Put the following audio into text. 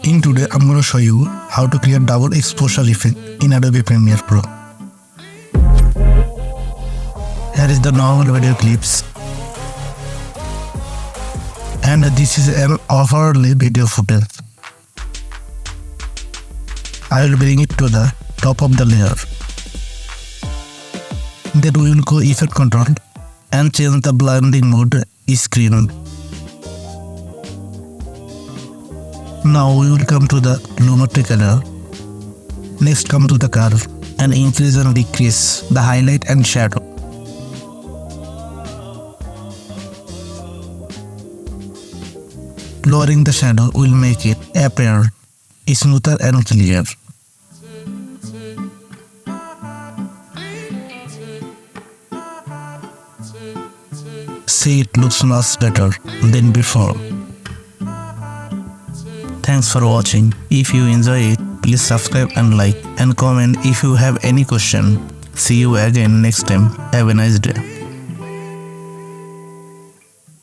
In today, I'm going to show you how to create double exposure effect in Adobe Premiere Pro. Here is the normal video clips, and this is an overlay video footage. I will bring it to the top of the layer. Then we will go Effect Control and change the blending mode screen. Now we will come to the lumetri color. Next come to the curve and increase and decrease the highlight and shadow. Lowering the shadow will make it appear smoother and clear. See, it looks much better than before. Thanks for watching. If you enjoy it, please subscribe and like and comment if you have any question. See you again next time. Have a nice day.